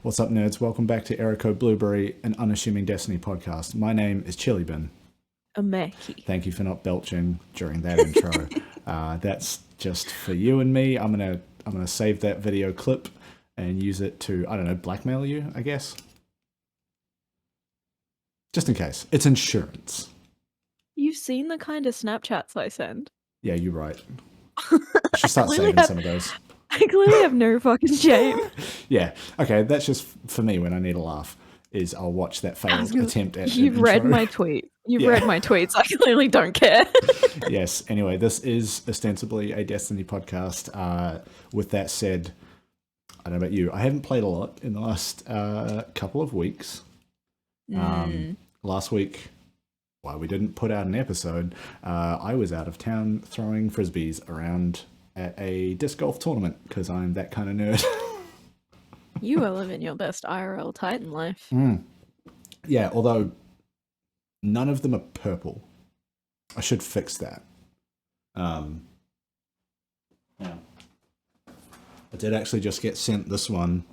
What's up, nerds? Welcome back to Erico Blueberry, an unassuming Destiny podcast. My name is Chillybin. A Meckii. Thank you for not belching during that intro. That's just for you and me. I'm gonna save that video clip and use it to, I don't know, blackmail you, I guess. Just in case. It's insurance. You've seen the kind of Snapchats I send. Yeah, you're right. I should start saving some of those. I clearly have no fucking shame. Yeah. Okay, that's just for me when I need a laugh, is I'll watch that failed attempt at You've read my tweet. You've read my tweets. I clearly don't care. Yes. Anyway, this is ostensibly a Destiny podcast. With that said, I don't know about you. I haven't played a lot in the last couple of weeks. Last week, while we didn't put out an episode, I was out of town throwing frisbees around at a disc golf tournament because I'm that kind of nerd. You are living your best IRL Titan life. Yeah, although none of them are purple. I should fix that. Yeah. I did actually just get sent this one,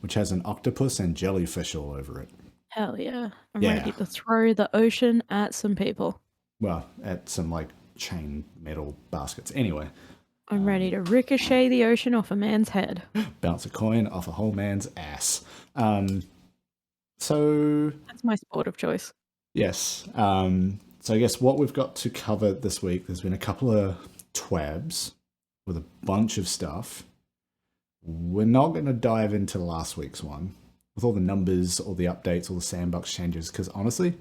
which has an octopus and jellyfish all over it. Hell yeah. I'm ready to throw the ocean at some people. Well, at some, chain metal baskets. Anyway. I'm ready to ricochet the ocean off a man's head. Bounce a coin off a whole man's ass. So... That's my sport of choice. Yes. So I guess what we've got to cover this week, there's been a couple of TWABs with a bunch of stuff. We're not going to dive into last week's one with all the numbers, all the updates, all the sandbox changes, because honestly,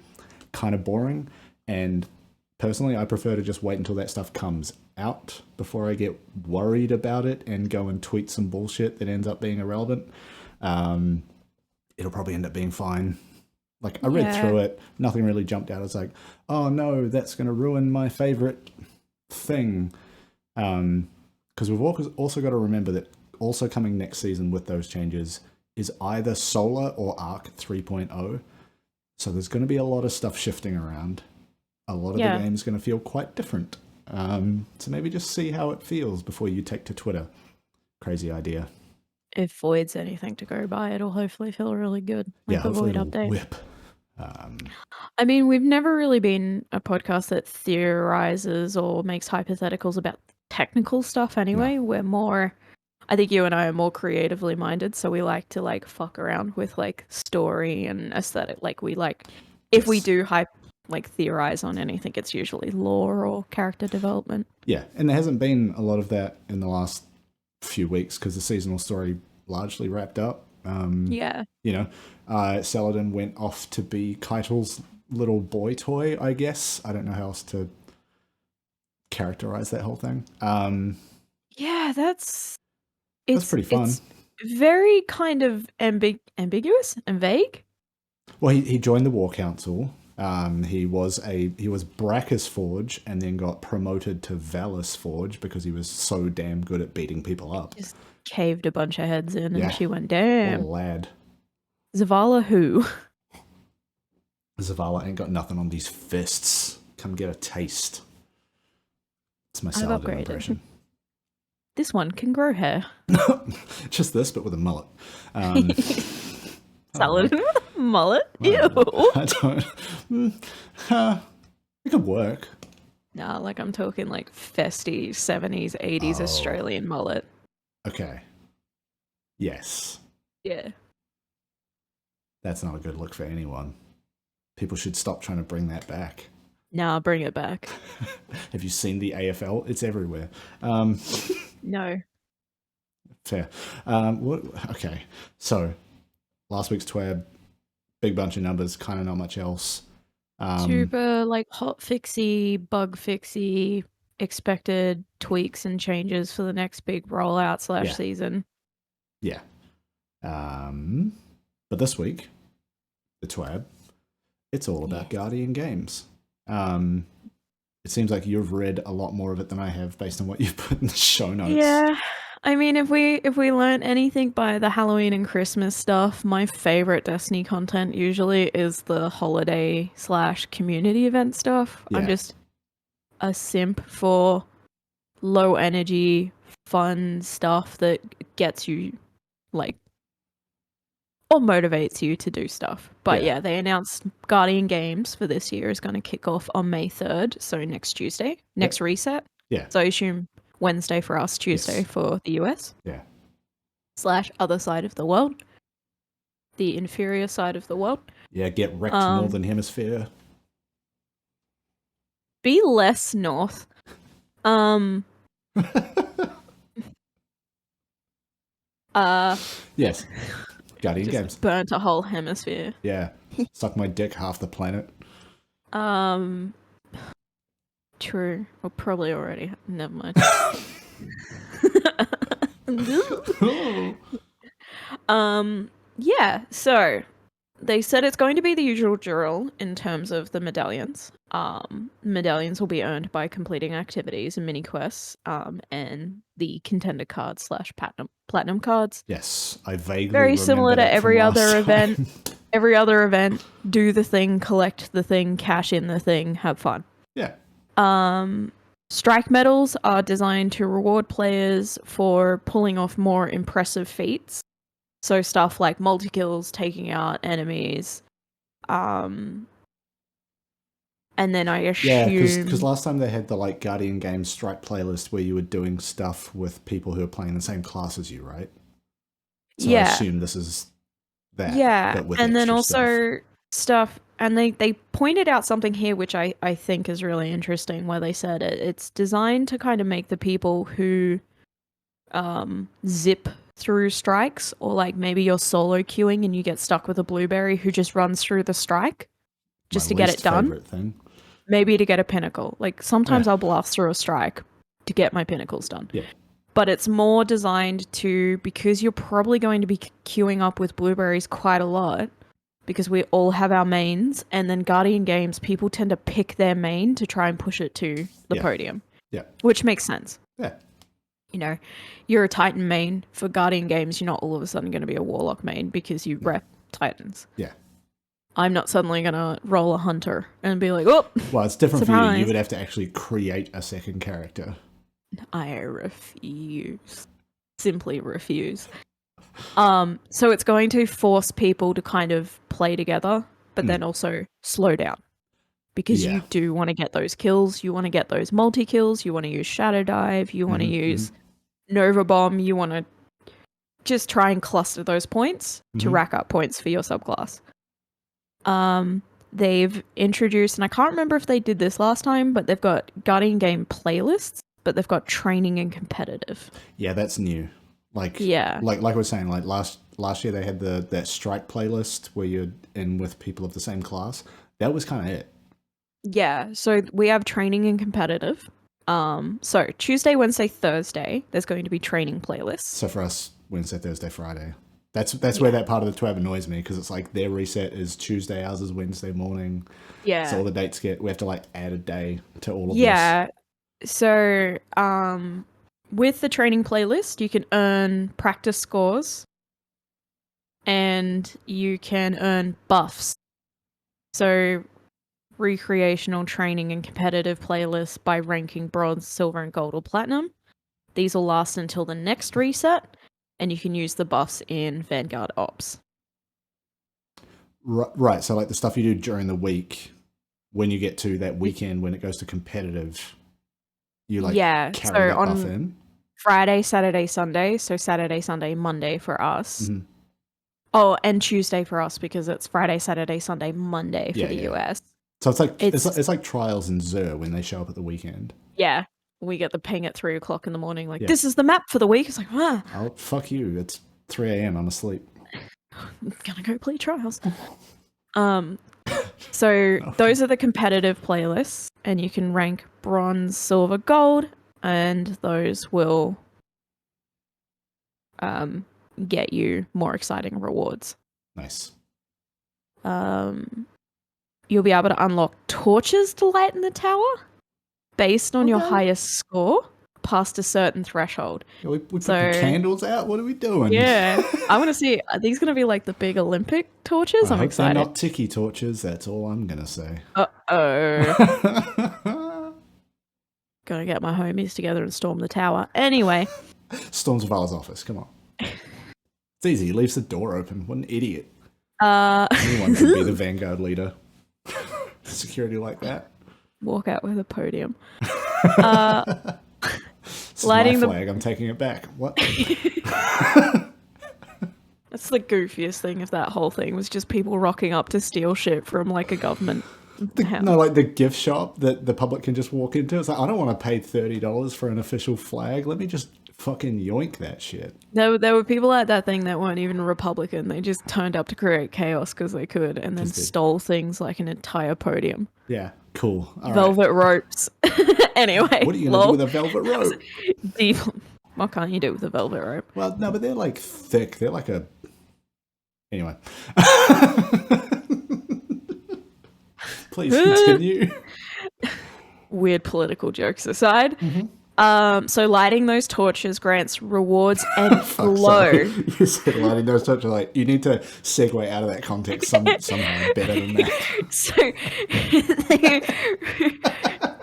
kind of boring. And personally, I prefer to just wait until that stuff comes out before I get worried about it and go and tweet some bullshit that ends up being irrelevant. It'll probably end up being fine. I read through it, nothing really jumped out. It's like, oh no, that's going to ruin my favorite thing. Because we've also got to remember that also coming next season with those changes is either Solar or Arc 3.0. So there's going to be a lot of stuff shifting around. A lot of the game's going to feel quite different. So maybe just see how it feels before you take to Twitter. Crazy idea. If Void's anything to go by, it'll hopefully feel really good. Like the Void update. Whip. I mean, we've never really been a podcast that theorizes or makes hypotheticals about technical stuff anyway. No. We're more, I think you and I are more creatively minded, so we like to fuck around with story and aesthetic. If we do theorize on anything, it's usually lore or character development. Yeah, and there hasn't been a lot of that in the last few weeks because the seasonal story largely wrapped up. Saladin went off to be Keitel's little boy toy, I guess. I don't know how else to characterize that whole thing. That's pretty fun. It's very kind of ambiguous and vague. Well, he joined the War Council. He was Brackus Forge and then got promoted to Valus Forge because he was so damn good at beating people up. Just caved a bunch of heads in and she went, damn. What a lad. Zavala who? Zavala ain't got nothing on these fists. Come get a taste. It's my Saladin impression. This one can grow hair. Just this, but with a mullet. Saladin with a mullet? Well, ew. I don't... it could work. Nah, I'm talking festy 70s, 80s Australian mullet. Okay. Yes. Yeah. That's not a good look for anyone. People should stop trying to bring that back. Nah, bring it back. Have you seen the AFL? It's everywhere. No. Fair. Okay. So, last week's TWAB, big bunch of numbers, kind of not much else. Super hot fixy, bug fixy, expected tweaks and changes for the next big rollout / season. Yeah. But this week, the TWAB, it's all about Guardian games. It seems like you've read a lot more of it than I have based on what you've put in the show notes. Yeah. I mean, if we learn anything by the Halloween and Christmas stuff, my favorite Destiny content usually is the holiday / community event stuff. Yeah. I'm just a simp for low energy, fun stuff that gets you or motivates you to do stuff. But Yeah. yeah, they announced Guardian Games for this year is going to kick off on May 3rd, so next Tuesday, next reset. Yeah. So I assume Wednesday for us, Tuesday Yes. for the US. Yeah. / other side of the world. The inferior side of the world. Yeah, get wrecked Northern Hemisphere. Be less north. Yes. Guardian just Games. burnt a whole hemisphere. Yeah. Suck my dick half the planet. True. Well, probably already. Never mind. Yeah, so they said it's going to be the usual drill in terms of the medallions. Medallions will be earned by completing activities and mini quests, and the contender cards / platinum cards. Yes, I vaguely Very similar to every other event. Every other event, do the thing, collect the thing, cash in the thing, have fun. Yeah. Strike medals are designed to reward players for pulling off more impressive feats. So stuff like multi-kills, taking out enemies. And then I assume... Yeah, because last time they had the like Guardian Games Strike playlist where you were doing stuff with people who are playing the same class as you, right? So I assume this is that. Yeah, but with and then extra also stuff... And they pointed out something here which I think is really interesting, where they said it's designed to kind of make the people who zip through strikes, or like maybe you're solo queuing and you get stuck with a blueberry who just runs through the strike just to get it done. Thing. Maybe to get a pinnacle. Like sometimes I'll blast through a strike to get my pinnacles done. Yeah. But it's more designed to, because you're probably going to be queuing up with blueberries quite a lot, because we all have our mains, and then Guardian Games, people tend to pick their main to try and push it to the podium. Yeah. Which makes sense. Yeah. You know, you're a Titan main for Guardian Games, you're not all of a sudden going to be a Warlock main because you rep Titans. Yeah. I'm not suddenly going to roll a Hunter and be like, oh, well, it's different surprise. for you. You would have to actually create a second character. I refuse. Simply refuse. So it's going to force people to kind of play together, but then also slow down. Because you do want to get those kills, you want to get those multi-kills, you want to use Shadow Dive, you want to use Nova Bomb, you want to just try and cluster those points to rack up points for your subclass. They've introduced, and I can't remember if they did this last time, but they've got Guardian Game playlists, but they've got training and competitive. Yeah, that's new. Like I was saying, like last year they had that strike playlist where you're in with people of the same class. That was kind of it. Yeah, so we have training and competitive. So Tuesday, Wednesday, Thursday, there's going to be training playlists. So for us, Wednesday, Thursday, Friday. That's where that part of the TWAB annoys me, because it's like their reset is Tuesday, ours is Wednesday morning. Yeah. So all the dates we have to like add a day to all of this. Yeah. So with the training playlist, you can earn practice scores and you can earn buffs. So recreational, training, and competitive playlists by ranking bronze, silver, and gold or platinum. These will last until the next reset, and you can use the buffs in Vanguard Ops. Right, so like the stuff you do during the week, when you get to that weekend, when it goes to competitive, you like carry that buff in? Friday, Saturday, Sunday. So Saturday, Sunday, Monday for us. Oh, and Tuesday for us, because it's Friday, Saturday, Sunday, Monday for the US. So it's like it's like trials in Xur when they show up at the weekend. Yeah. We get the ping at 3 o'clock in the morning, like, this is the map for the week. It's like, oh, fuck you. It's 3 a.m. I'm asleep. I'm gonna go play trials. So those are the competitive playlists, and you can rank bronze, silver, gold, and those will get you more exciting rewards. Nice. You'll be able to unlock torches to lighten the tower based on your highest score past a certain threshold. Yeah, we put the candles out? What are we doing? Yeah. I want to see, are these going to be like the big Olympic torches? I'm excited. They're not tiki torches, that's all I'm going to say. Uh-oh. Gonna get my homies together and storm the tower. Anyway. Storm Zavala's office, come on. It's easy. He leaves the door open. What an idiot. Uh, Anyone could be the Vanguard leader. Security like that. walk out with a podium. This is my flag. I'm taking it back. What? That's the goofiest thing of that whole thing, was just people rocking up to steal shit from like a government house. No, like the gift shop that the public can just walk into. It's like, I don't want to pay $30 for an official flag. Let me just fucking yoink that shit. There were people at that thing that weren't even Republican. They just turned up to create chaos because they could, and then stole things like an entire podium. Yeah, cool. All velvet ropes. Anyway. What are you going to do with a velvet rope? Deep. What can't you do with a velvet rope? Well, no, but they're like thick. They're like a... Anyway. Please continue. Weird political jokes aside. So lighting those torches grants rewards and glow. You said lighting those torches, like, you need to segue out of that context somehow better than that. So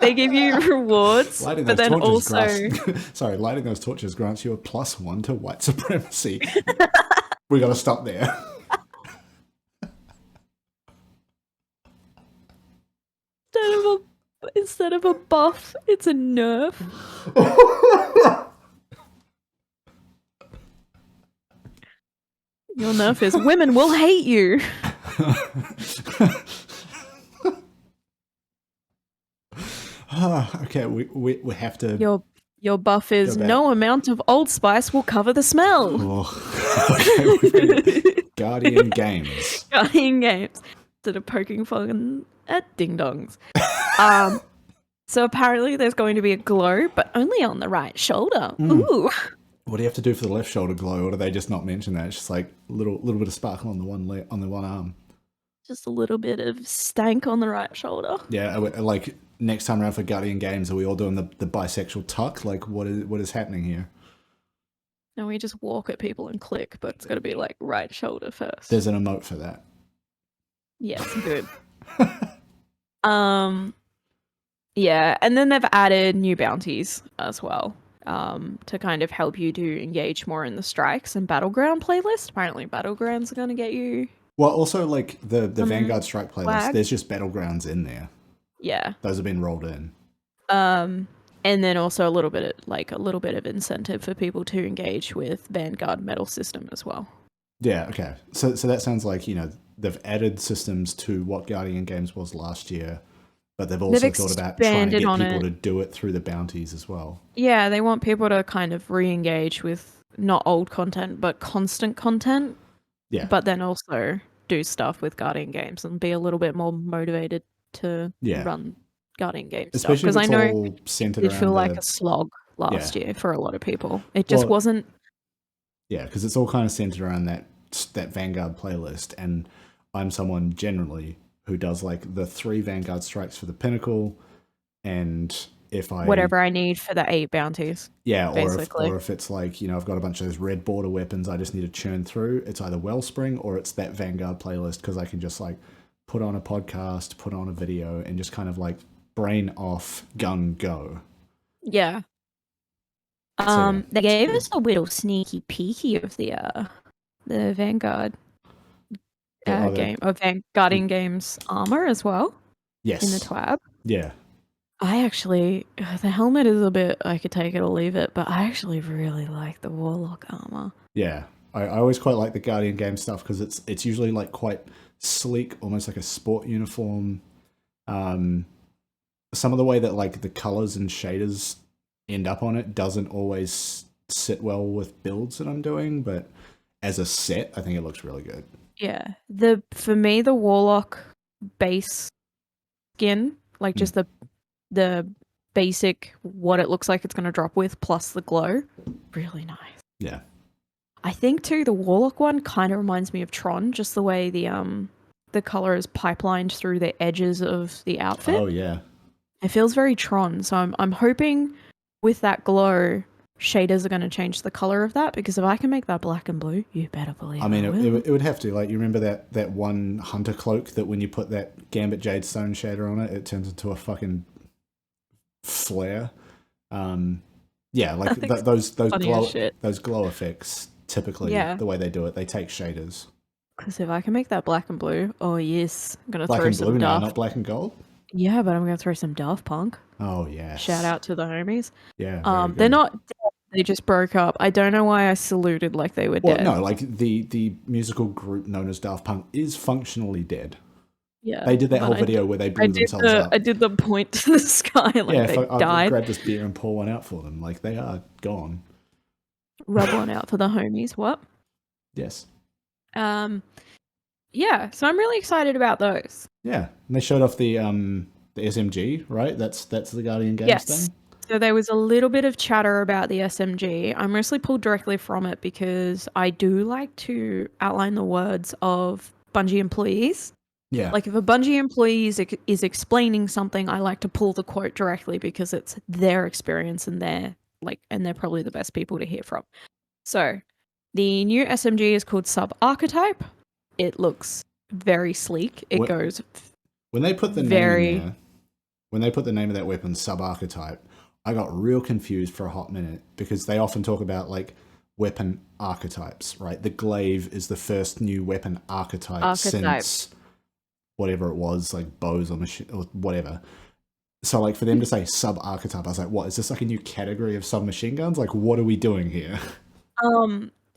they give you rewards, but then also... lighting those torches grants you a +1 to white supremacy. We got to stop there. Instead of a buff, it's a nerf. Your nerf is women will hate you. Okay, we have to... Your buff is no amount of Old Spice will cover the smell. Oh. Okay, Guardian Games. Guardian Games. Instead of poking fun at ding-dongs. So apparently there's going to be a glow, but only on the right shoulder. Ooh. What do you have to do for the left shoulder glow, or do they just not mention that? It's just like a little bit of sparkle on the one arm. Just a little bit of stank on the right shoulder. Yeah, like next time around for Guardian Games, are we all doing the bisexual tuck? Like, what is happening here? No, we just walk at people and click, but it's got to be like right shoulder first. There's an emote for that. Yes, good. Yeah, and then they've added new bounties as well, to kind of help you to engage more in the strikes and battleground playlist. Apparently battlegrounds are going to get you... Well, also like the Vanguard Strike playlist, there's just battlegrounds in there. Yeah. Those have been rolled in. And then also a little bit of incentive for people to engage with Vanguard medal system as well. Yeah, okay. So that sounds like, they've added systems to what Guardian Games was last year, but they've also thought about trying to get people to do it through the bounties as well. Yeah, they want people to kind of re-engage with not old content, but constant content. Yeah. But then also do stuff with Guardian Games and be a little bit more motivated to run Guardian Games stuff. Because I know it feel like a slog last year for a lot of people. It just wasn't... Yeah, because it's all kind of centered around that Vanguard playlist, and I'm someone generally who does like the 3 Vanguard strikes for the pinnacle, and if I... Whatever I need for the 8 bounties. Yeah, or if it's like, I've got a bunch of those red border weapons I just need to churn through, it's either Wellspring or it's that Vanguard playlist, because I can just like put on a podcast, put on a video, and just kind of like brain off, gun, go. Yeah. They gave us a little sneaky peeky of the Vanguard game of Guardian Games armor as well. Yes. In the TWAB. Yeah. I actually, the helmet is a bit, I could take it or leave it, but I actually really like the Warlock armor. Yeah. I always quite like the Guardian Game stuff because it's usually like quite sleek, almost like a sport uniform. Some of the way that like the colors and shaders end up on it doesn't always sit well with builds that I'm doing, but as a set, I think it looks really good. Yeah. For me, the Warlock base skin, like just the basic, what it looks like it's going to drop with, plus the glow, really nice. Yeah. I think too, the Warlock one kind of reminds me of Tron, just the way the color is pipelined through the edges of the outfit. Oh yeah. It feels very Tron, so I'm hoping with that glow, shaders are going to change the color of that, because if I can make that black and blue, you better believe I mean, it would have to. Like, you remember that one hunter cloak that when you put that Gambit Jade Stone shader on it, it turns into a fucking flare. Yeah, like those glow effects typically Yeah. the way they do it. They take shaders. Because if I can make that black and blue, oh yes, I'm gonna Black throw and some blue now, Daft. not black and gold? Yeah, but I'm gonna throw some Daft Punk. Oh, yes. Shout out to the homies. Yeah, very They're good. not dead. They just broke up. I don't know why I saluted like they were Well, dead. no, like the musical group known as Daft Punk is functionally dead. Yeah, They did that but whole video where they blew themselves up. I did the point to the sky like Yeah, they I'll died. grab this beer and pour one out for them. Like, they are gone. Rub one out for the homies. What? Yes. Yeah, so I'm really excited about those. Yeah, and they showed off the SMG, right? That's the Guardian Games thing. So there was a little bit of chatter about the SMG. I mostly pulled directly from it because I do like to outline the words of Bungie employees. Yeah. Like if a Bungie employee is explaining something, I like to pull the quote directly because it's their experience and they're probably the best people to hear from. So the new SMG is called Sub-Archetype. It looks very sleek. It goes when they put the name in there, when they put the name of that weapon, Sub-Archetype, I got real confused for a hot minute because they often talk about like weapon archetypes, right? The glaive is the first new weapon archetype since whatever it was, like bows or machine or whatever. So like for them to say Sub-Archetype, I was like, what, is this like a new category of submachine guns? Like, what are we doing here?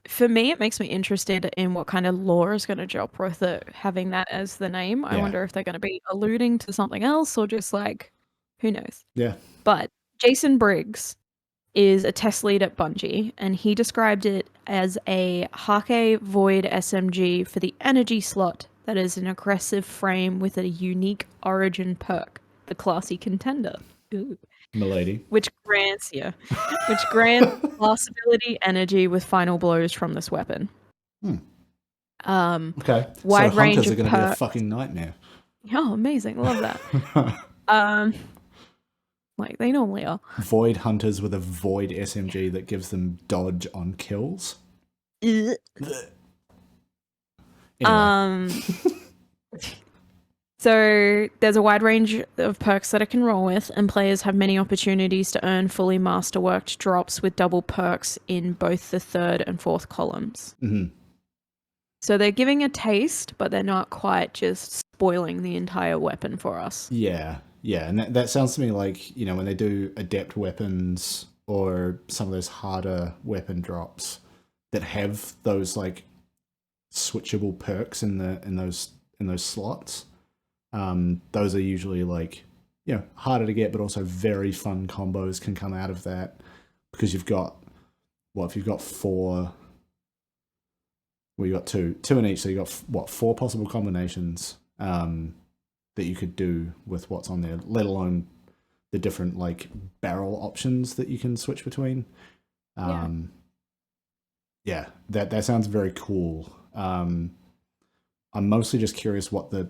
For me, it makes me interested in what kind of lore is going to drop with it, having that as the name. I wonder if they're going to be alluding to something else or just like, who knows? Yeah. But Jason Briggs is a test lead at Bungie, and he described it as a Hake Void SMG for the energy slot that is an aggressive frame with a unique origin perk, the Classy Contender. Ooh. Milady. Which grants class ability energy with final blows from this weapon. Okay. Wide so range hunters of are going to be a fucking nightmare. Oh, amazing. Love that. Like they normally are. Void hunters with a void SMG that gives them dodge on kills. Anyway. So there's a wide range of perks that it can roll with, and players have many opportunities to earn fully masterworked drops with double perks in both the third and fourth columns. Mm-hmm. So they're giving a taste, but they're not quite just spoiling the entire weapon for us. Yeah, and that sounds to me like, you know, when they do adept weapons or some of those harder weapon drops that have those like switchable perks in those slots. Those are usually like, you know, harder to get, but also very fun combos can come out of that because you've got, if you've got four, well, you got two in each, so you got four possible combinations that you could do with what's on there, let alone the different like barrel options that you can switch between. Yeah, that sounds very cool. I'm mostly just curious what the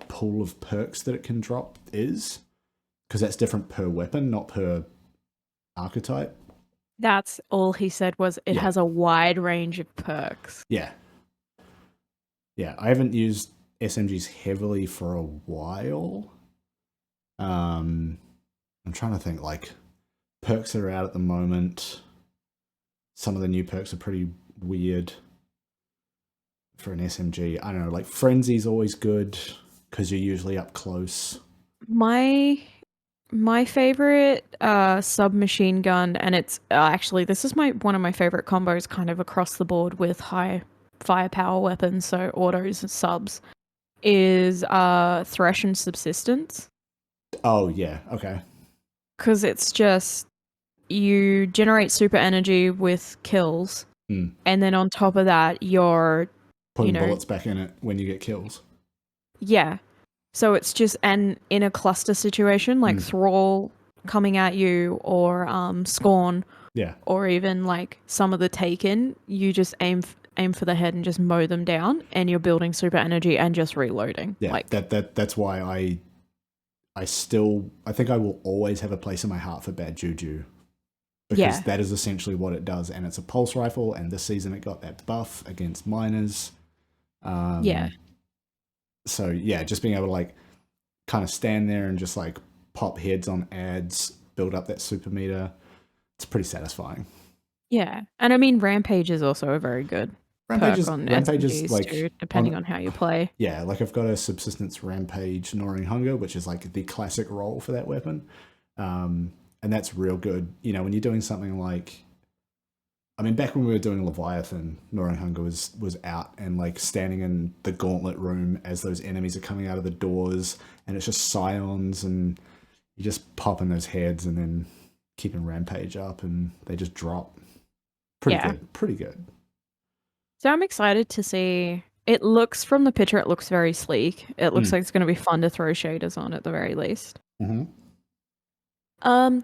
pool of perks that it can drop is, because that's different per weapon, not per archetype. That's all he said was it has a wide range of perks. Yeah, I haven't used SMGs heavily for a while. I'm trying to think like perks that are out at the moment. Some of the new perks are pretty weird for an SMG. I don't know, like Frenzy's always good because you're usually up close. My favorite submachine gun, and it's actually this is one of my favorite combos kind of across the board with high firepower weapons, so autos and subs, is Thresh and Subsistence. Oh yeah, okay. Because it's just you generate super energy with kills, and then on top of that you're putting bullets back in it when you get kills. Yeah. So it's just, and in a cluster situation, like Thrall coming at you, or Scorn, or even like some of the Taken, you just aim for the head and just mow them down, and you're building super energy and just reloading. Yeah, like that's why I think I will always have a place in my heart for Bad Juju. Because that is essentially what it does, and it's a pulse rifle, and this season it got that buff against miners. So yeah, just being able to like kind of stand there and just like pop heads on ads, build up that super meter, it's pretty satisfying. Yeah. And I mean, Rampage is also a very good perk on Rampage is SMGs like too, depending on how you play. Yeah, like I've got a subsistence rampage gnawing hunger, which is like the classic role for that weapon, and that's real good. You know, when you're doing something like, I mean, back when we were doing Leviathan, gnawing hunger was out and like standing in the gauntlet room as those enemies are coming out of the doors, and it's just scions, and you just popping those heads and then keeping rampage up, and they just drop. Pretty good, pretty good. So I'm excited to see. It looks, from the picture, it looks very sleek. It looks like it's going to be fun to throw shaders on at the very least. Mm-hmm.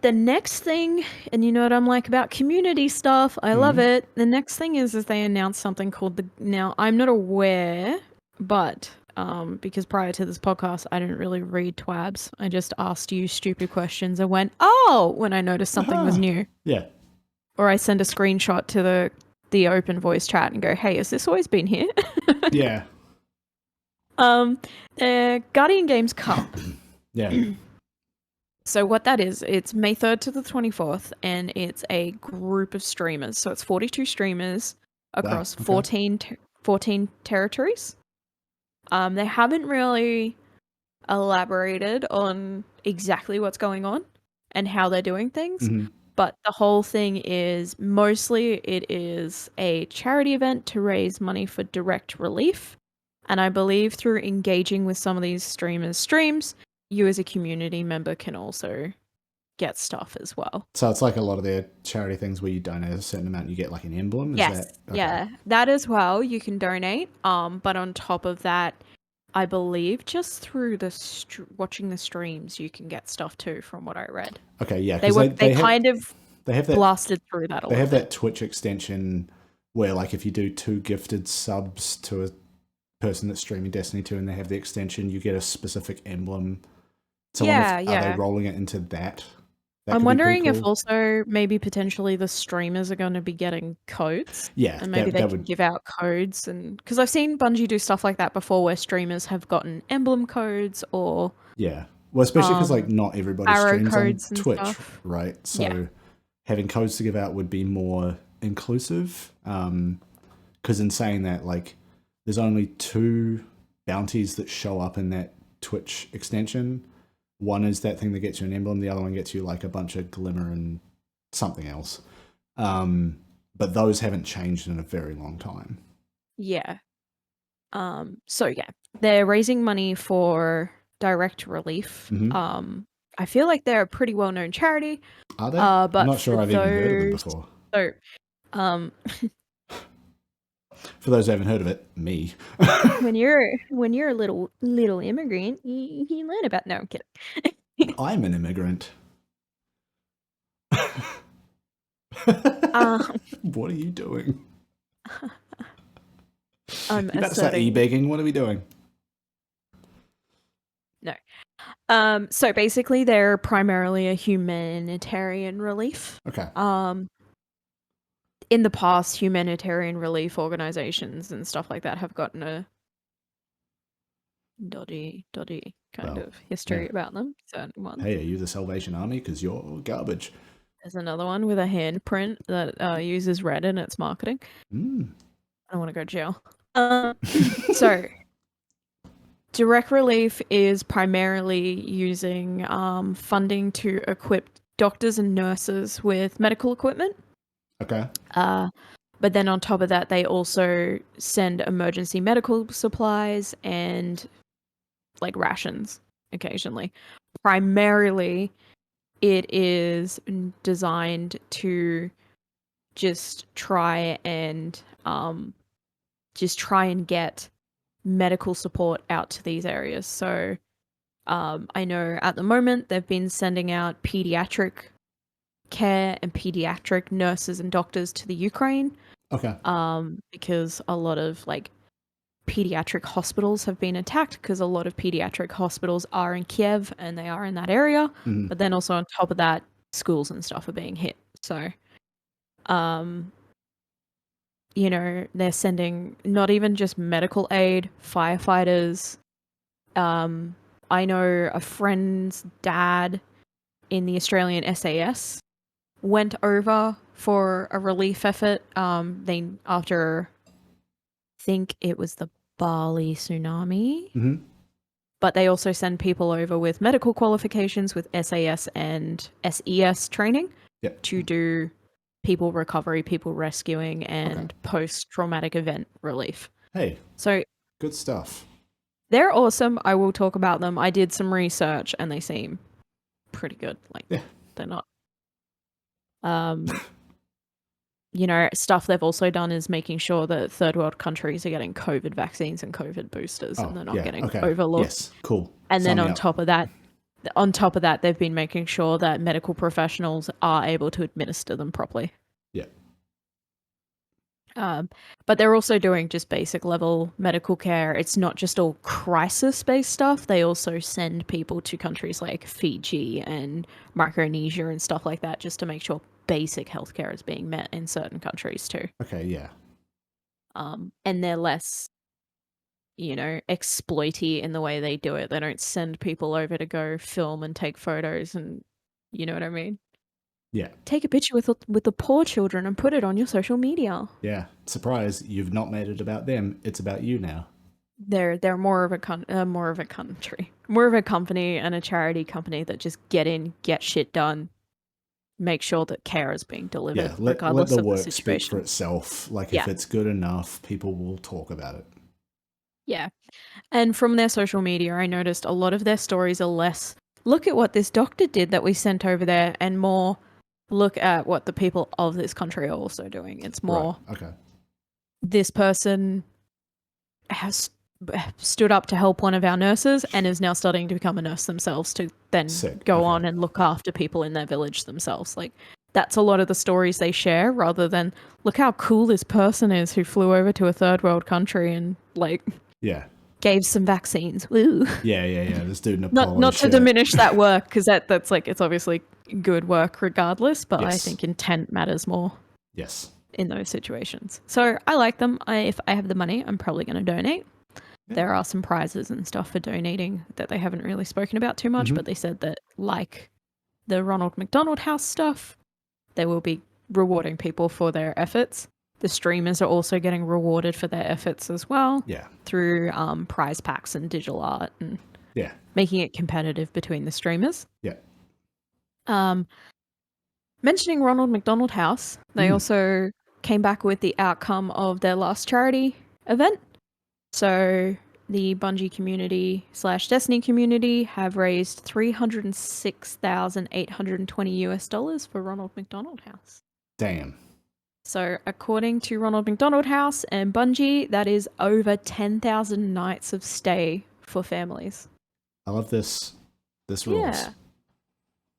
The next thing, and you know what I'm like about community stuff, I love it. The next thing is they announced something called now I'm not aware, but because prior to this podcast I didn't really read TWABs. I just asked you stupid questions and went, oh, when I noticed something was new. Yeah. Or I send a screenshot to the open voice chat and go, hey, has this always been here? Yeah. Guardian Games Cup. Yeah. So what that is, it's May 3rd to the 24th, and it's a group of streamers. So it's 42 streamers across 14 territories. They haven't really elaborated on exactly what's going on and how they're doing things. But the whole thing is, mostly it is a charity event to raise money for direct relief. And I believe through engaging with some of these streamers' streams, you as a community member can also get stuff as well. So it's like a lot of their charity things where you donate a certain amount, you get like an emblem? Yes, yeah, that as well, you can donate. But on top of that, I believe just through watching the streams, you can get stuff too, from what I read. Okay, yeah. They kind of have that, blasted through that a little bit. They have that Twitch extension where like if you do 2 gifted subs to a person that's streaming Destiny 2 and they have the extension, you get a specific emblem. So are they rolling it into that? I'm wondering if also maybe potentially the streamers are going to be getting codes. Yeah. And maybe they can give out codes. And because I've seen Bungie do stuff like that before where streamers have gotten emblem codes or... Yeah. Well, especially because like not everybody streams on Twitch, stuff. Right? So having codes to give out would be more inclusive. Because in saying that, like, there's only 2 bounties that show up in that Twitch extension. One is that thing that gets you an emblem. The other one gets you like a bunch of glimmer and something else. But those haven't changed in a very long time. Yeah. So yeah, they're raising money for direct relief. I feel like they're a pretty well-known charity. Are they? But I'm not sure I've even heard of them before. So, for those who haven't heard of it, me. when you're a little immigrant, you learn about. No, I'm kidding. I'm an immigrant. What are you doing? I'm about to start e-begging. What are we doing? No. So basically, they're primarily a humanitarian relief. Okay. In the past, humanitarian relief organizations and stuff like that have gotten a dodgy kind of history about them. Certain ones. Hey, are you the Salvation Army? Because you're garbage. There's another one with a handprint that uses red in its marketing. I don't want to go to jail. So, direct relief is primarily using funding to equip doctors and nurses with medical equipment. Okay. But then on top of that, they also send emergency medical supplies and like rations occasionally. Primarily, it is designed to just try and get medical support out to these areas. So I know at the moment they've been sending out pediatric care and pediatric nurses and doctors to the Ukraine. Okay. Because a lot of like pediatric hospitals have been attacked, because a lot of pediatric hospitals are in Kiev and they are in that area. But then also on top of that, schools and stuff are being hit. So, you know, they're sending not even just medical aid, firefighters. I know a friend's dad in the Australian SAS went over for a relief effort. They after I think it was the Bali tsunami, but they also send people over with medical qualifications with SAS and SES training to do people recovery, people rescuing, and post-traumatic event relief. Hey, so good stuff. They're awesome. I will talk about them. I did some research and they seem pretty good. Like, they're not stuff they've also done is making sure that third world countries are getting COVID vaccines and COVID boosters, and they're not getting overlooked. Yes, cool. And then on top of that, they've been making sure that medical professionals are able to administer them properly. Yeah. But they're also doing just basic level medical care. It's not just all crisis-based stuff. They also send people to countries like Fiji and Micronesia and stuff like that just to make sure basic healthcare is being met in certain countries too. Okay, yeah. And they're less, exploity in the way they do it. They don't send people over to go film and take photos and, you know what I mean? Yeah. Take a picture with the poor children and put it on your social media. Yeah. Surprise, you've not made it about them. It's about you now. They're more of a country, more of a company and a charity company that just get in, get shit done, make sure that care is being delivered, regardless let the of work the situation. speak for itself. Like, if it's good enough, people will talk about it. Yeah. And from their social media, I noticed a lot of their stories are less, look at what this doctor did that we sent over there, and more, look at what the people of this country are also doing. It's more, this person has stood up to help one of our nurses and is now starting to become a nurse themselves to then go on and look after people in their village themselves. Like, that's a lot of the stories they share, rather than, look how cool this person is who flew over to a third world country and gave some vaccines. Woo. Yeah. This dude in a polo not to shirt. diminish that work, because that's like, it's obviously good work regardless, but I think intent matters more. Yes. In those situations. So I like them. If I have the money, I'm probably going to donate. Yeah. There are some prizes and stuff for donating that they haven't really spoken about too much, but they said that, like the Ronald McDonald House stuff, they will be rewarding people for their efforts. The streamers are also getting rewarded for their efforts as well. Yeah. Through prize packs and digital art and making it competitive between the streamers. Yeah. Mentioning Ronald McDonald House, they also came back with the outcome of their last charity event. So the Bungie community / Destiny community have raised $306,820 for Ronald McDonald House. Damn. So according to Ronald McDonald House and Bungie, that is over 10,000 nights of stay for families. I love this. This rules. Yeah.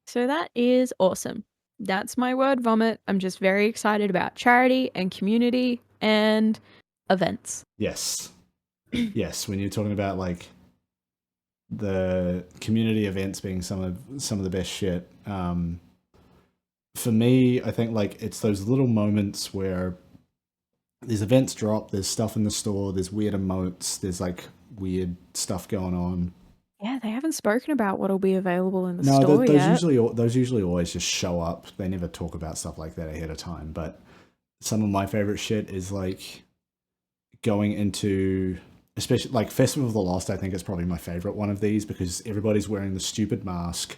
So that is awesome. That's my word vomit. I'm just very excited about charity and community and events. Yes. Yes, when you're talking about like the community events being some of the best shit. For me, I think like it's those little moments where these events drop, there's stuff in the store, there's weird emotes, there's like weird stuff going on. Yeah, they haven't spoken about what'll be available in the store yet. Those usually always just show up. They never talk about stuff like that ahead of time. But some of my favorite shit is like going into, especially like Festival of the Lost. I think is probably my favorite one of these because everybody's wearing the stupid mask.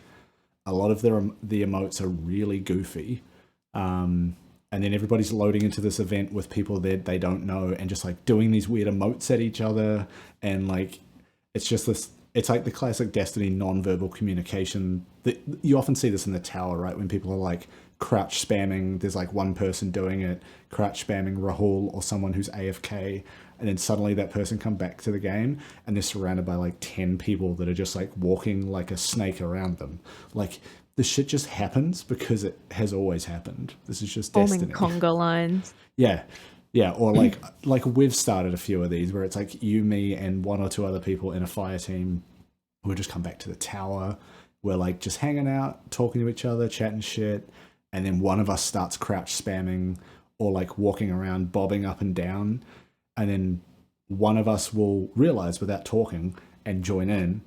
A lot of the emotes are really goofy, and then everybody's loading into this event with people that they don't know and just like doing these weird emotes at each other, and like it's just this. It's like the classic Destiny non-verbal communication. You often see this in the tower, right? When people are like crouch spamming, there's like one person doing it, crouch spamming Rahul or someone who's AFK, and then suddenly that person come back to the game and they're surrounded by like 10 people that are just like walking like a snake around them. Like this shit just happens because it has always happened. This is just Destiny. Forming conga lines. Yeah. Yeah, or like we've started a few of these where it's like you, me, and one or two other people in a fire team who just come back to the tower. We're like just hanging out, talking to each other, chatting shit, and then one of us starts crouch spamming or like walking around, bobbing up and down, and then one of us will realize without talking and join in,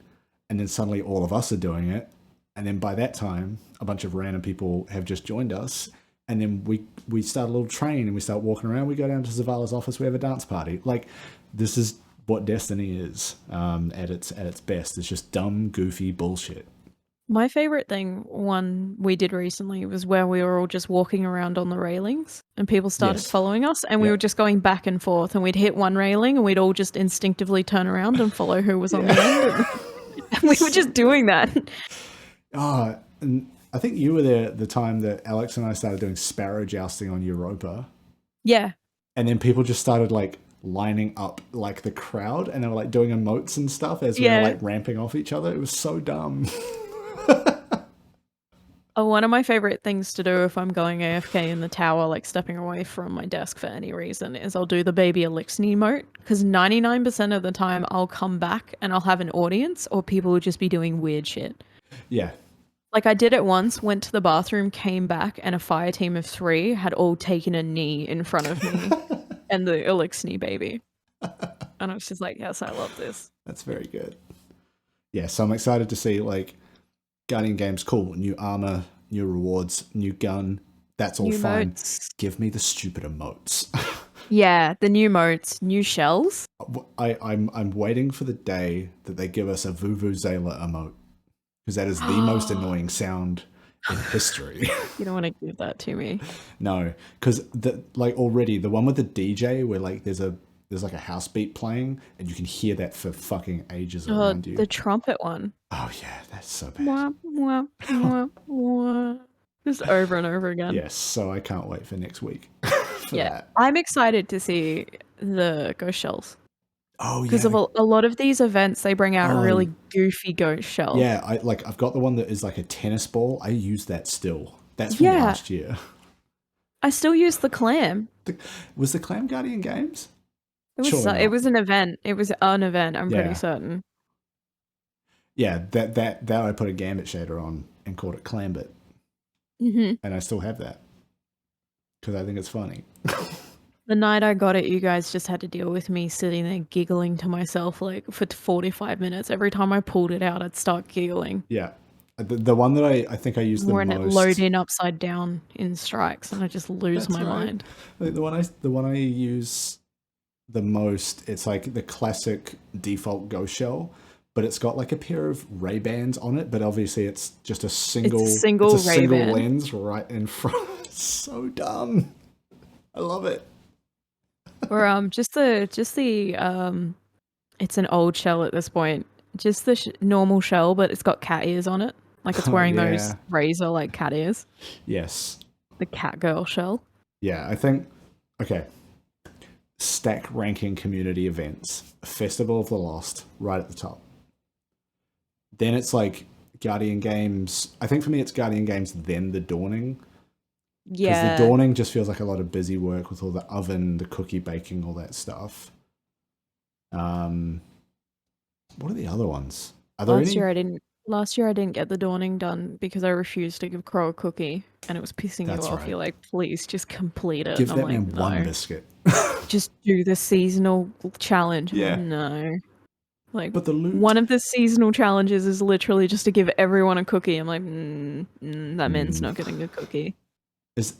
and then suddenly all of us are doing it, and then by that time, a bunch of random people have just joined us. and then we start a little train and we start walking around. We go down to Zavala's office. We have a dance party. Like, this is what Destiny is at its best. It's just dumb, goofy bullshit. My favorite one we did recently was where we were all just walking around on the railings and people started following us, and we were just going back and forth, and we'd hit one railing and we'd all just instinctively turn around and follow who was on the end. And we were just doing that. Oh, and I think you were there at the time that Alex and I started doing sparrow jousting on Europa. Yeah. And then people just started like lining up like the crowd, and they were like doing emotes and stuff as we were like ramping off each other. It was so dumb. One of my favorite things to do if I'm going AFK in the tower, like stepping away from my desk for any reason, is I'll do the baby elixir emote, because 99% of the time I'll come back and I'll have an audience, or people will just be doing weird shit. Yeah. Like, I did it once, went to the bathroom, came back, and a fire team of 3 had all taken a knee in front of me and the elixir baby. And I was just like, yes, I love this. That's very good. Yeah, so I'm excited to see, like, Guardian Games, cool, new armor, new rewards, new gun. That's all new fine. Motes. Give me the stupid emotes. Yeah, the new motes, new shells. I'm waiting for the day that they give us a Vuvuzela emote, because that is the most annoying sound in history. You don't want to give that to me. No, because already the one with the DJ where like there's like a house beat playing and you can hear that for fucking ages around you. The trumpet one. Oh yeah, that's so bad. Wah, wah, wah, wah. Just over and over again. Yes, so I can't wait for next week. That. I'm excited to see the ghost shells. Oh yeah. Because of a lot of these events, they bring out a really goofy ghost shell. Yeah, I've got the one that is like a tennis ball. I use that still. That's from last year. I still use the clam. Was the clam Guardian Games? It was an event. It was an event, I'm pretty certain. Yeah, that I put a Gambit shader on and called it Clambit. Mm-hmm. And I still have that. Because I think it's funny. The night I got it, you guys just had to deal with me sitting there giggling to myself like for 45 minutes. Every time I pulled it out, I'd start giggling. Yeah. The one that I think I use the most... When it load in upside down in strikes and I just lose my mind. The one I use the most, it's like the classic default ghost shell, but it's got like a pair of Ray-Bans on it, but obviously it's just a single lens right in front. It's so dumb. I love it. Or it's an old shell at this point. Just the normal shell, but it's got cat ears on it. Like it's wearing those razor like cat ears. Yes. The cat girl shell. Yeah, I think stack ranking community events. Festival of the Lost, right at the top. Then it's like Guardian Games. I think for me it's Guardian Games, then the Dawning. Yeah. Because the Dawning just feels like a lot of busy work with all the oven, the cookie baking, all that stuff. What are the other ones? Are there Last year I didn't get the Dawning done because I refused to give Crow a cookie, and it was pissing you off. Right. You're like, please just complete it. Give that man one biscuit. Just do the seasonal challenge. Yeah. No. Like, but the loot... one of the seasonal challenges is literally just to give everyone a cookie. I'm like, that man's not getting a cookie.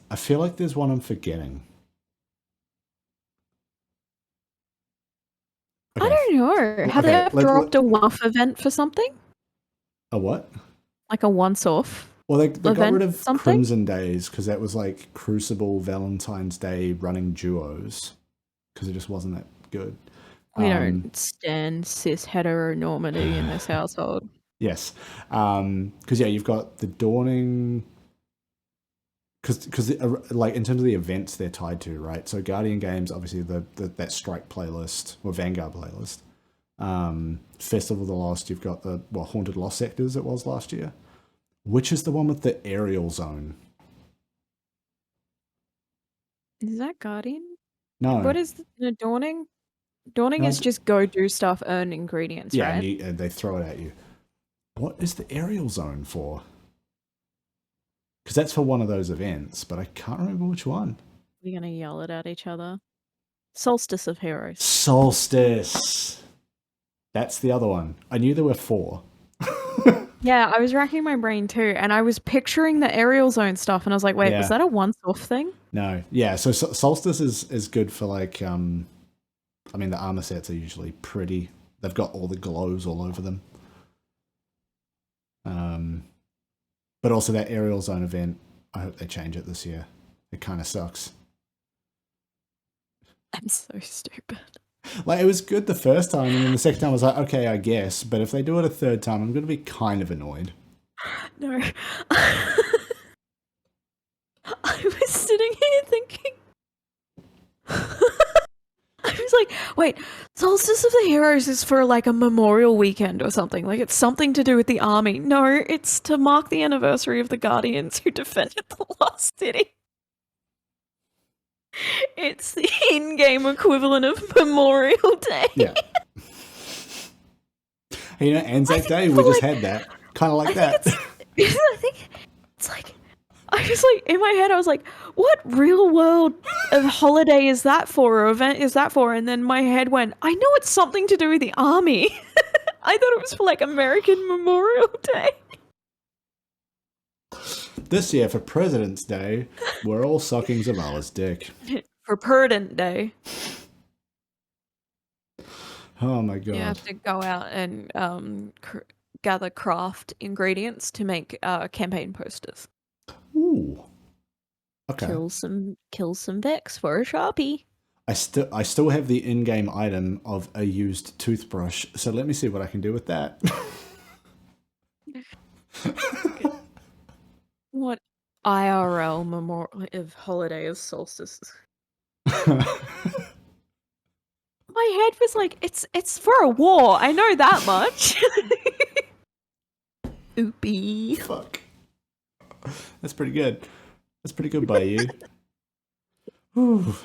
I feel like there's one I'm forgetting. Okay. I don't know. Have they ever dropped a one-off event for something? A what? Like a once-off. Well, they got rid of Crimson Days because that was like Crucible, Valentine's Day running duos because it just wasn't that good. We don't stand cis heteronormity in this household. Yes. Because, you've got the Dawning... Because like in terms of the events they're tied to, right? So Guardian Games, obviously that Strike playlist or Vanguard playlist. Festival of the Lost, you've got the Haunted Lost Sectors it was last year. Which is the one with the aerial zone? Is that Guardian? No. What is the Dawning? Dawning is just go do stuff, earn ingredients, right? Yeah, and they throw it at you. What is the aerial zone for? Because that's for one of those events, but I can't remember which one. We're going to yell it at each other. Solstice of Heroes. Solstice! That's the other one. I knew there were 4. Yeah, I was racking my brain too, and I was picturing the aerial zone stuff, and I was like, wait, was that a once-off thing? No. Yeah, so Solstice is good for like, I mean, the armor sets are usually pretty. They've got all the glows all over them. But also that aerial zone event, I hope they change it this year. It kind of sucks. I'm so stupid. Like, it was good the first time, and then the second time I was like, okay, I guess. But if they do it a third time, I'm going to be kind of annoyed. No. I was sitting here thinking... I was like, wait, Solstice of the Heroes is for like a memorial weekend or something. Like it's something to do with the army. No, it's to mark the anniversary of the Guardians who defended the Lost City. It's the in-game equivalent of Memorial Day. Yeah. You know, Anzac Day, we just had that. Kind of like that. I think it's like... I was like, in my head, I was like, what real world holiday is that for, or event is that for? And then my head went, I know it's something to do with the army. I thought it was for like American Memorial Day. This year for President's Day, we're all sucking Zavala's dick. For Prudent Day. Oh my god. You have to go out and gather craft ingredients to make campaign posters. Ooh. Okay. Kill some Vex for a Sharpie. I still have the in-game item of a used toothbrush, so let me see what I can do with that. What IRL memorial of holiday of solstice? My head was like, it's for a war. I know that much. Oopie. Fuck. That's pretty good. That's pretty good by you. Whew.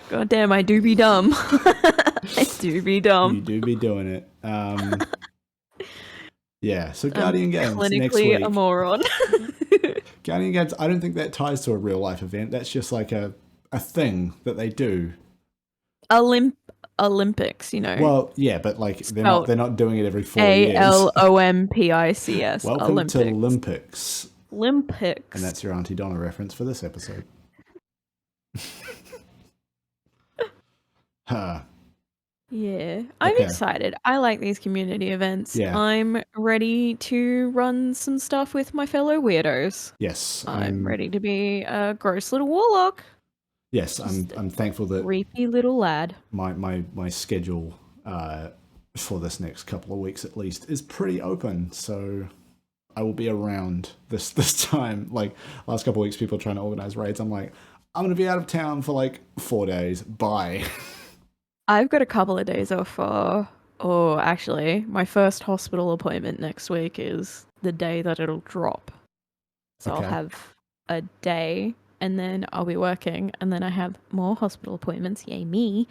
God damn, I do be dumb. I do be dumb. You do be doing it. Yeah, so Guardian Games clinically next week. A moron. Guardian Games, I don't think that ties to a real life event. That's just like a thing that they do. Olympics, you know. Well, yeah, but like they're not doing it every 4 years. ALOMPICS. Welcome Olympics. to Olympics. Olympics. And that's your Auntie Donna reference for this episode. Huh. Yeah, I'm excited. I like these community events. Yeah. I'm ready to run some stuff with my fellow weirdos. Yes, I'm ready to be a gross little warlock. Yes, I'm thankful that creepy little lad. My schedule for this next couple of weeks at least is pretty open, so I will be around this time. Like last couple of weeks, people are trying to organize raids. I'm like, I'm gonna be out of town for like 4 days. Bye. I've got a couple of days off for... Oh, actually, my first hospital appointment next week is the day that it'll drop. So I'll have a day, and then I'll be working, and then I have more hospital appointments. Yay me.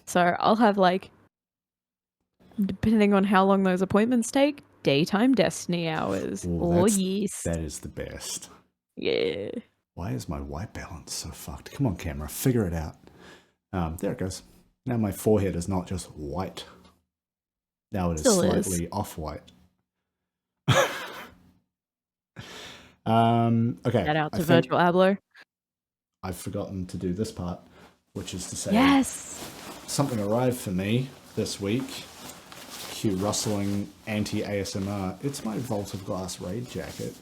So I'll have, like, depending on how long those appointments take, daytime Destiny hours. Ooh, yes. That is the best. Yeah. Why is my white balance so fucked? Come on, camera. Figure it out. There it goes. Now my forehead is not just white. Now it is slightly off-white. Okay. Shout out to Virtual Ablo. I've forgotten to do this part, which is to say something arrived for me this week. Cue rustling anti-ASMR. It's my Vault of Glass raid jacket.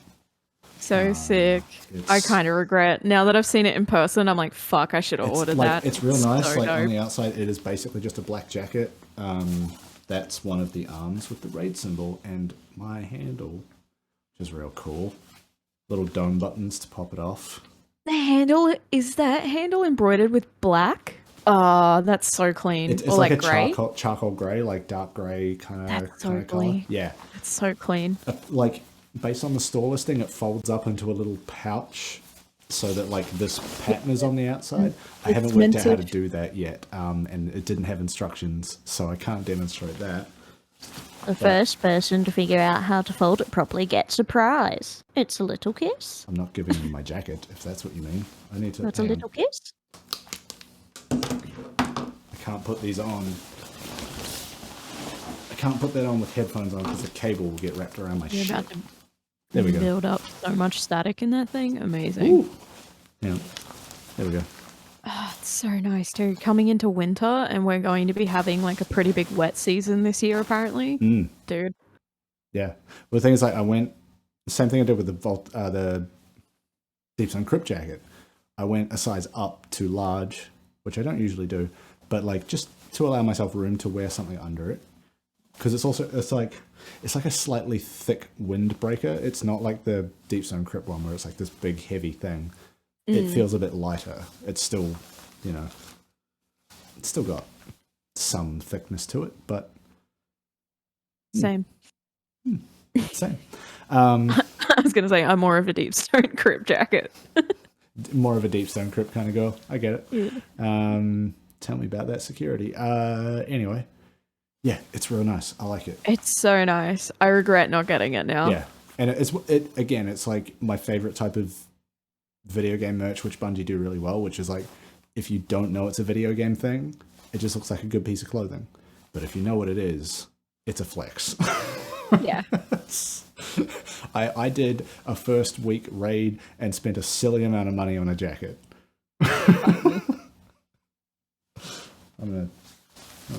So sick. I kind of regret. Now that I've seen it in person, I'm like, fuck, I should have ordered that. It's real nice. So on the outside, it is basically just a black jacket. That's one of the arms with the raid symbol and my handle, which is real cool. Little dome buttons to pop it off. The handle, is that handle embroidered with black? Oh, that's so clean. It's or like a gray? charcoal gray, like dark gray kind of color. Yeah. It's so clean. Like, based on the store listing, it folds up into a little pouch so that like this pattern is on the outside. I haven't worked out how to do that yet, and it didn't have instructions, so I can't demonstrate that. The first person to figure out how to fold it properly gets a prize. It's a little kiss. I'm not giving you my jacket, if that's what you mean. I need to... That's a little kiss. I can't put these on. I can't put that on with headphones on because the cable will get wrapped around my You're shit. about to There we go. build up so much static in that thing. Amazing. Ooh. Yeah. There we go. Oh, it's so nice, too. Coming into winter, and we're going to be having like a pretty big wet season this year, apparently. Dude. Yeah. Well, the thing is, like, I went, same thing I did with the Deep Zone Crypt jacket. I went a size up to large, which I don't usually do, but like just to allow myself room to wear something under it. Because it's like a slightly thick windbreaker. It's not like the Deep Zone Crypt one where it's like this big heavy thing. It feels a bit lighter. It's still, it's still got some thickness to it, but Same. same. I was going to say, I'm more of a Deep Stone Crypt jacket. More of a Deep Stone Crypt kind of girl. I get it. Yeah. Tell me about that security. Anyway, yeah, it's real nice. I like it. It's so nice. I regret not getting it now. Yeah, and it's like my favorite type of video game merch, which Bungie do really well, which is like, if you don't know it's a video game thing, it just looks like a good piece of clothing. But if you know what it is, it's a flex. Yeah. I did a first week raid and spent a silly amount of money on a jacket. I'm gonna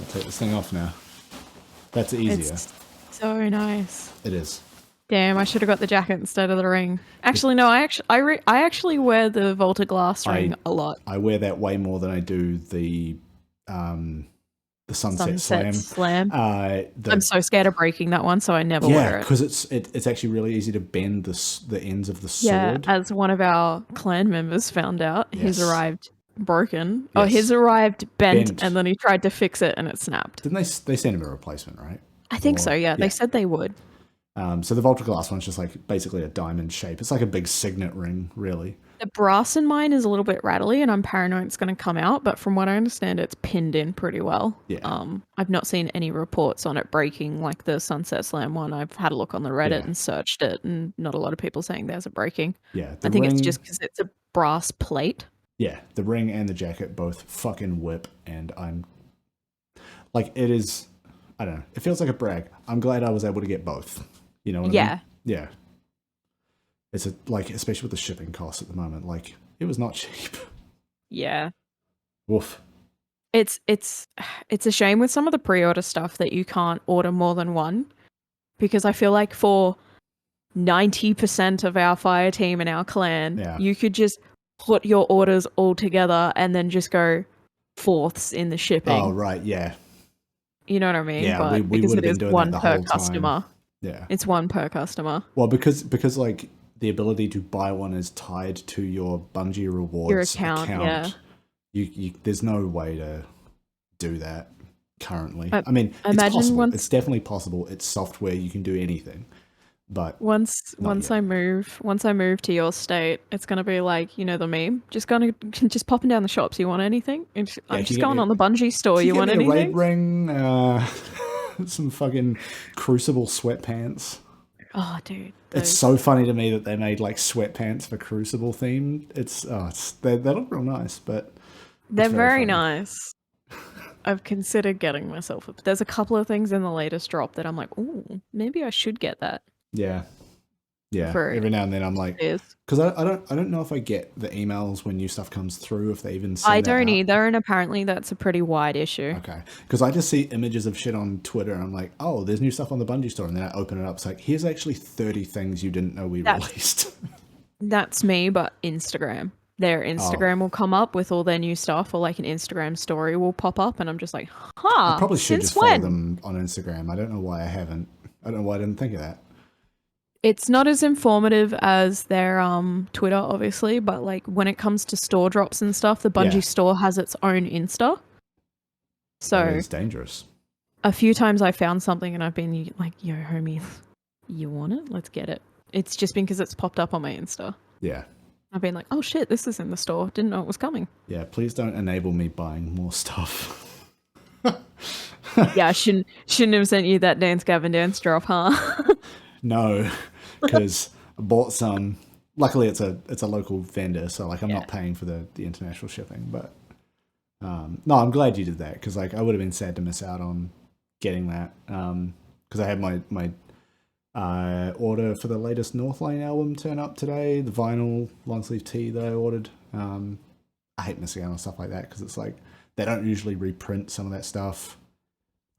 take this thing off now. That's easier. It's so nice. It is. Damn, I should have got the jacket instead of the ring. Actually, no, I actually wear the Volta Glass ring a lot. I wear that way more than I do the Sunset Slam. I'm so scared of breaking that one, so I never wear it. Yeah, because it's actually really easy to bend the ends of the sword. Yeah, as one of our clan members found out, his arrived broken. Yes. Oh, his arrived bent, and then he tried to fix it and it snapped. Didn't they send him a replacement, right? I think so, yeah. They said they would. So the Volta Glass one's just like basically a diamond shape. It's like a big signet ring, really. The brass in mine is a little bit rattly, and I'm paranoid it's going to come out. But from what I understand, it's pinned in pretty well. Yeah. I've not seen any reports on it breaking like the Sunset Slam one. I've had a look on the Reddit and searched it, and not a lot of people saying there's a breaking. Yeah. I think it's just because it's a brass plate. Yeah, the ring and the jacket both fucking whip, and I'm like, it is. I don't know. It feels like a brag. I'm glad I was able to get both. You know what I mean? Yeah. It's especially with the shipping costs at the moment, like, it was not cheap. Yeah. Woof. It's a shame with some of the pre-order stuff that you can't order more than one, because I feel like for 90% of our fire team and our clan, you could just put your orders all together and then just go fourths in the shipping. Oh, right, yeah. You know what I mean? Yeah, but we because would have it been is doing one that the per whole customer. time. Yeah. It's one per customer. Well, because like the ability to buy one is tied to your Bungie rewards Your account. Yeah. You there's no way to do that currently. I mean, it's imagine possible. It's definitely possible. It's software. You can do anything. But once I move to your state, it's gonna be like, you know, the meme. Just popping down the shops. You want anything? I'm just going on the Bungie store. You want anything? A raid ring, some fucking Crucible sweatpants. Oh, dude, it's so funny to me that they made like sweatpants for Crucible themed. They look real nice, but they're very nice. I've considered getting myself. There's a couple of things in the latest drop that I'm like, oh, maybe I should get that. Yeah. Every now and then I'm like, because I don't know if I get the emails when new stuff comes through, if they even send I don't either, and apparently that's a pretty wide issue. Okay, because I just see images of shit on Twitter and I'm like, oh, there's new stuff on the Bungie store, and then I open it up, it's like, here's actually 30 things you didn't know we released. That's me, but Instagram. Their Instagram will come up with all their new stuff, or like an Instagram story will pop up, and I'm just like, I probably should just follow them on Instagram. I don't know why I haven't. I don't know why I didn't think of that. It's not as informative as their Twitter, obviously, but like when it comes to store drops and stuff, the Bungie store has its own Insta. So it's dangerous. A few times I found something and I've been like, yo, homie, you want it? Let's get it. It's just been because it's popped up on my Insta. Yeah. I've been like, oh shit, this is in the store. Didn't know it was coming. Yeah, please don't enable me buying more stuff. Yeah, I shouldn't have sent you that Dance Gavin Dance drop, huh? No, because I bought some. Luckily, it's a local vendor, so like I'm not paying for the international shipping. But no, I'm glad you did that, because like I would have been sad to miss out on getting that because I had my order for the latest North Lane album turn up today. The vinyl long sleeve tee that I ordered. I hate missing out on stuff like that because it's like they don't usually reprint some of that stuff,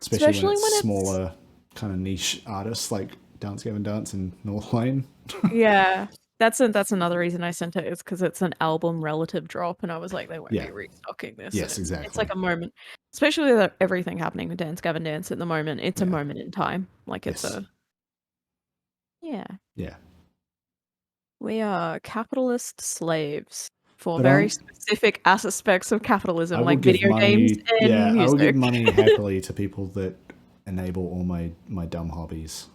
especially when it's smaller kind of niche artists like Dance Gavin Dance and North Lane. Yeah. That's another reason I sent it, is because it's an album relative drop, and I was like, they won't be restocking this. Yes, exactly. It's like a moment, especially with everything happening with Dance Gavin Dance at the moment. It's a moment in time. Like it's Yeah. We are capitalist slaves for very specific aspects of capitalism, like video games and music. I will give money happily to people that enable all my dumb hobbies.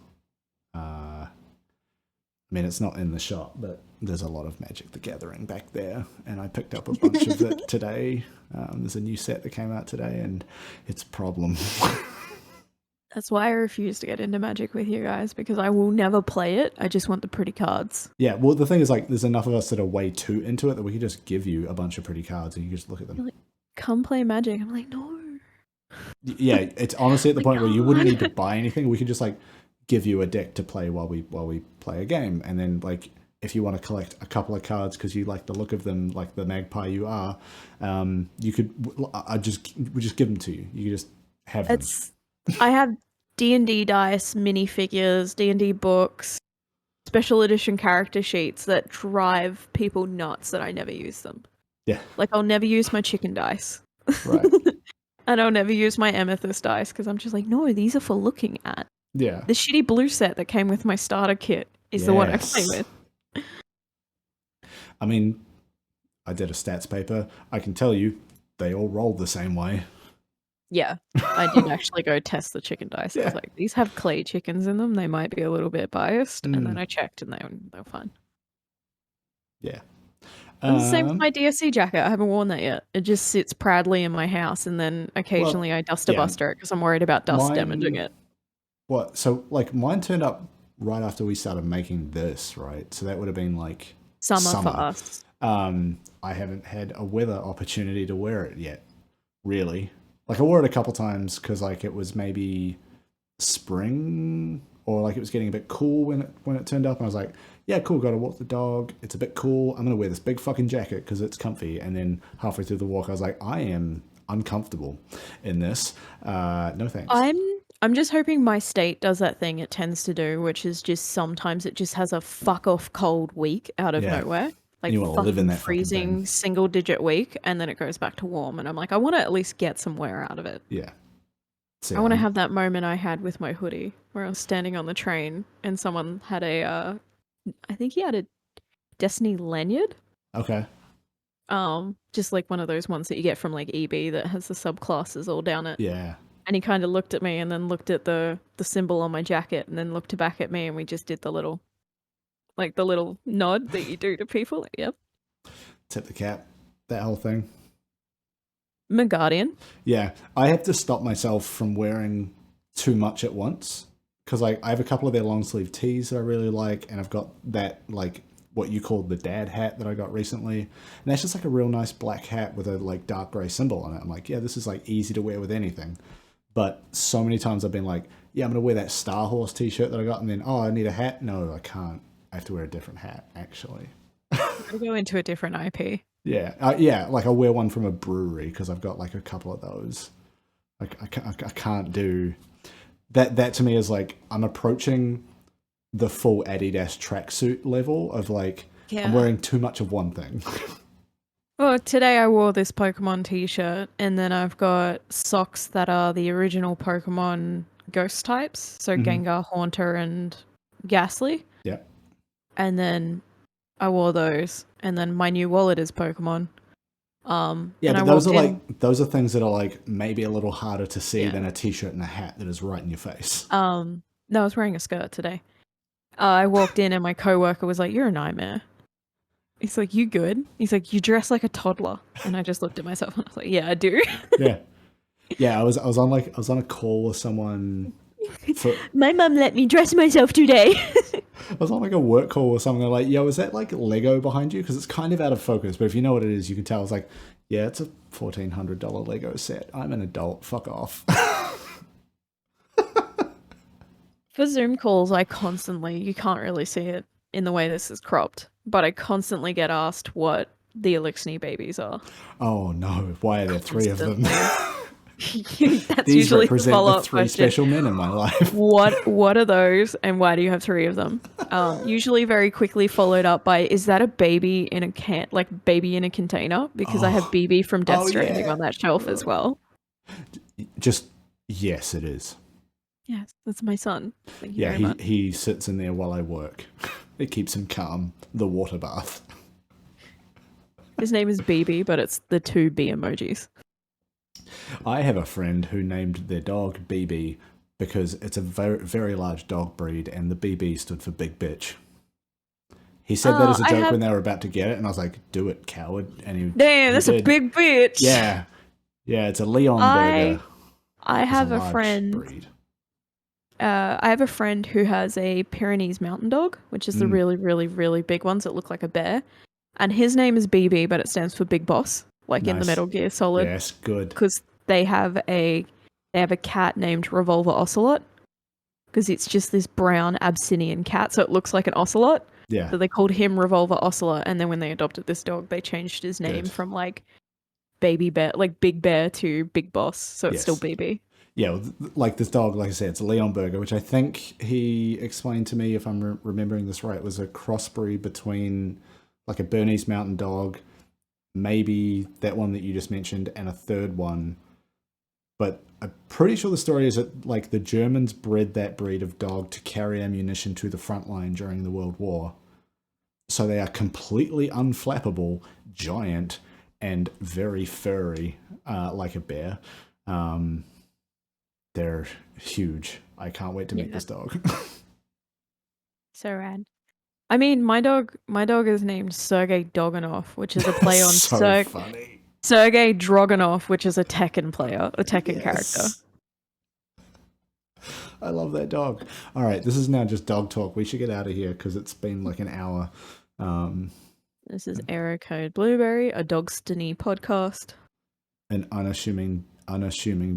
I mean, it's not in the shop, but there's a lot of Magic the Gathering back there, and I picked up a bunch of it today. There's a new set that came out today, and it's a problem. That's why I refuse to get into Magic with you guys, because I will never play it. I just want the pretty cards. Yeah, well, the thing is, like, there's enough of us that are way too into it that we could just give you a bunch of pretty cards and you just look at them. You're like, come play Magic. I'm like, no. Yeah, it's honestly at the point where you wouldn't need to buy anything. We could just, like, give you a deck to play while we play a game, and then, like, if you want to collect a couple of cards because you like the look of them, like the magpie you are, you could. We just give them to you. You could just have them. I have D&D dice, minifigures, D&D books, special edition character sheets that drive people nuts that I never use them. Yeah. Like, I'll never use my chicken dice. Right. And I'll never use my amethyst dice because I'm just like, no, these are for looking at. Yeah. The shitty blue set that came with my starter kit is the one I play with. I mean, I did a stats paper. I can tell you, they all rolled the same way. Yeah, I did actually go test the chicken dice. I was like, these have clay chickens in them. They might be a little bit biased. And then I checked and they were fine. Yeah. And the same with my DSC jacket. I haven't worn that yet. It just sits proudly in my house, and then occasionally I duster buster it because I'm worried about dust damaging it. What? So, like, mine turned up right after we started making this, right? So that would have been like summer for us. I haven't had a weather opportunity to wear it yet, really. Like, I wore it a couple times because, like, it was maybe spring or, like, it was getting a bit cool when it turned up. And I was like, yeah, cool, got to walk the dog. It's a bit cool. I'm going to wear this big fucking jacket because it's comfy. And then halfway through the walk, I was like, I am uncomfortable in this. No thanks. I'm just hoping my state does that thing it tends to do, which is just sometimes it just has a fuck off cold week out of nowhere. Like, you want to live in that freezing single digit week, and then it goes back to warm, and I'm like, I want to at least get some wear out of it. Yeah. So, I want to have that moment I had with my hoodie where I was standing on the train and someone had I think he had a Destiny lanyard. Okay. Just like one of those ones that you get from like EB that has the subclasses all down it. Yeah. And he kind of looked at me and then looked at the symbol on my jacket and then looked back at me, and we just did the little nod that you do to people. Like, yep. Tip the cap. That whole thing. I'm a guardian. Yeah. I have to stop myself from wearing too much at once. Because I have a couple of their long sleeve tees that I really like. And I've got that, like, what you called the dad hat that I got recently. And that's just like a real nice black hat with a, like, dark grey symbol on it. I'm like, yeah, this is, like, easy to wear with anything. But so many times I've been like, yeah, I'm going to wear that Star Horse t-shirt that I got. And then, I need a hat. No, I can't. I have to wear a different hat, actually. I'll go into a different IP. Yeah. Yeah, like I'll wear one from a brewery because I've got like a couple of those. Like I can't do... That to me is like, I'm approaching the full Adidas tracksuit level of like, I'm wearing too much of one thing. Well, today I wore this Pokemon t-shirt, and then I've got socks that are the original Pokemon ghost types. So Gengar, Haunter, and Ghastly. Yeah. And then I wore those, and then my new wallet is Pokemon. Yeah, but those are things that are like maybe a little harder to see than a t-shirt and a hat that is right in your face. No, I was wearing a skirt today. I walked in and my coworker was like, "You're a nightmare." He's like, "You good?" He's like, "You dress like a toddler." And I just looked at myself and I was like, "Yeah, I do." Yeah. I was on a call with someone. My mum let me dress myself today. I was on like a work call with someone. They're like, "Yo, is that like Lego behind you?" Because it's kind of out of focus. But if you know what it is, you can tell. It's like, yeah, it's a $1,400 Lego set. I'm an adult. Fuck off. For Zoom calls, you can't really see it in the way this is cropped, but I constantly get asked what the Elixni babies are. Oh no, why are there 3 of them? That's These usually the represent the follow-up 3 question. special men in my life. What are those, and why do you have 3 of them? Usually very quickly followed up by, is that a baby in a baby in a container? Because I have BB from Death Stranding on that shelf as well. Yes, it is. Yes, that's my son. Thank you Yeah, very much. he sits in there while I work. It keeps him calm. The water bath. His name is BB, but it's the 2 B emojis. I have a friend who named their dog BB because it's a very, very large dog breed, and the BB stood for big bitch. He said that as a joke when they were about to get it, and I was like, "Do it, coward!" And that's a big bitch. Yeah, it's a Leon burger. I have a friend. Breed. I have a friend who has a Pyrenees mountain dog, which is the really, really, really big ones that look like a bear. And his name is BB, but it stands for Big Boss, like in the Metal Gear Solid. Yes, good. Because they have a cat named Revolver Ocelot, because it's just this brown Abyssinian cat, so it looks like an ocelot. Yeah. So they called him Revolver Ocelot, and then when they adopted this dog, they changed his name from like Baby Bear, like Big Bear, to Big Boss, so it's still BB. Yeah, like this dog, like I said, it's a Leon burger, which I think he explained to me, if I'm remembering this right, was a crossbreed between like a Bernese Mountain Dog, maybe that one that you just mentioned, and a third one. But I'm pretty sure the story is that like the Germans bred that breed of dog to carry ammunition to the front line during the World War. So they are completely unflappable, giant, and very furry, like a bear. They're huge. I can't wait to meet this dog. So rad. I mean, my dog is named Sergei Doganov, which is a play on funny. Sergei Droganov, which is a Tekken character. I love that dog. All right, this is now just dog talk. We should get out of here because it's been like an hour. This is Error Code Blueberry, a Dogstiny podcast. An unassuming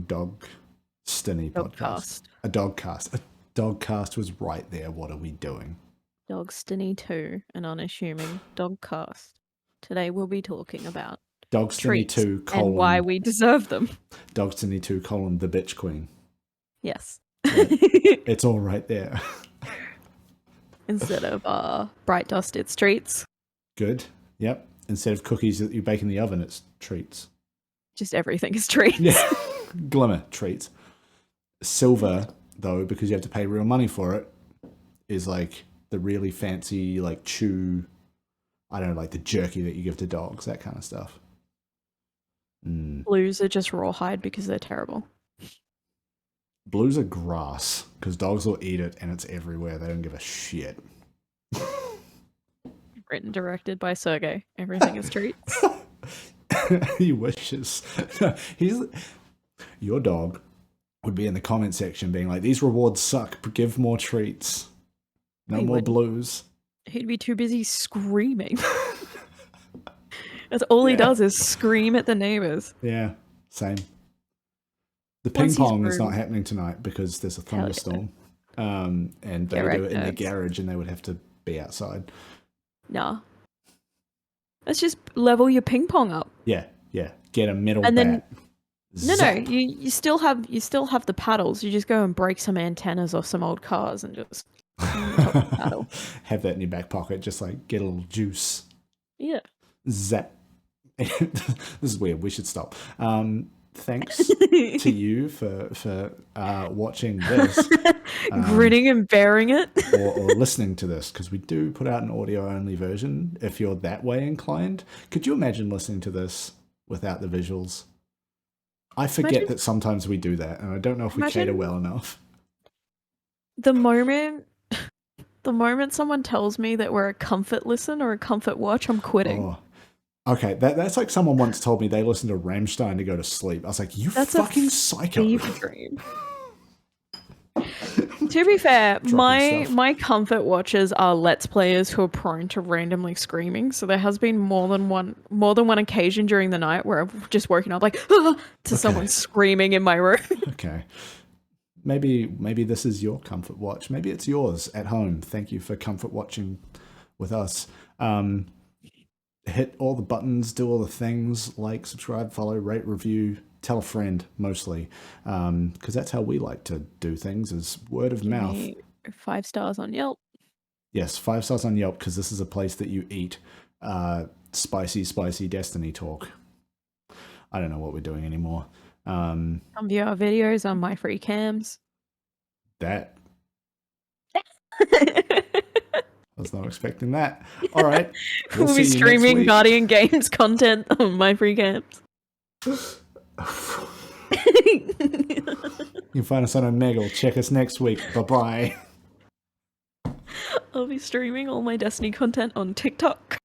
dog stinny podcast. A dogcast. A dogcast was right there. What are we doing? Dogstiny 2, an unassuming dogcast. Today we'll be talking about Dogstiny 2 : and why we deserve them. Dogstiny 2 : the bitch queen. Yes. It's all right there. Instead of bright dust, it's treats. Good. Yep. Instead of cookies that you bake in the oven, it's treats. Just everything is treats. Yeah. Glimmer treats. Silver, though, because you have to pay real money for it, is like the really fancy, like chew, I don't know, like the jerky that you give to dogs, that kind of stuff. Blues are just rawhide because they're terrible. Blues are grass because dogs will eat it and it's everywhere. They don't give a shit. Written, directed by Sergei. Everything is treats. He wishes. Your dog would be in the comment section being like, these rewards suck, give more treats. No more blues. He'd be too busy screaming. That's all he does is scream at the neighbors. Yeah, same. The ping pong is not happening tonight because there's a thunderstorm. And they do it in the garage and they would have to be outside. Nah. Let's just level your ping pong up. Yeah. Get a metal bat. No, you still have the paddles. You just go and break some antennas off some old cars and just paddle. Have that in your back pocket, just like get a little juice. Yeah. Zap. This is weird. We should stop. Thanks to you for watching this. Grinning and bearing it. or listening to this, because we do put out an audio-only version if you're that way inclined. Could you imagine listening to this without the visuals? I forget that sometimes we do that, and I don't know if we cater well enough. The moment someone tells me that we're a comfort listen or a comfort watch, I'm quitting. Oh. Okay, that's like someone once told me they listened to Rammstein to go to sleep. I was like, that's fucking psycho. Dream. To be fair, my comfort watchers are Let's Players who are prone to randomly screaming. So there has been more than one occasion during the night where I've just woken up like to someone screaming in my room. Okay. maybe this is your comfort watch. Maybe it's yours at home. Thank you for comfort watching with us. Hit all the buttons, do all the things, like, subscribe, follow, rate, review, tell a friend, mostly, because that's how we like to do things, is word of mouth. 5 stars on Yelp. Yes, 5 stars on Yelp, because this is a place that you eat spicy Destiny talk. I don't know what we're doing anymore. Come view our videos on my free cams. That I was not expecting that. All right. We'll be streaming Guardian Games content on my free cams. You can find us on Omegle. Check us next week. Bye-bye. I'll be streaming all my Destiny content on TikTok.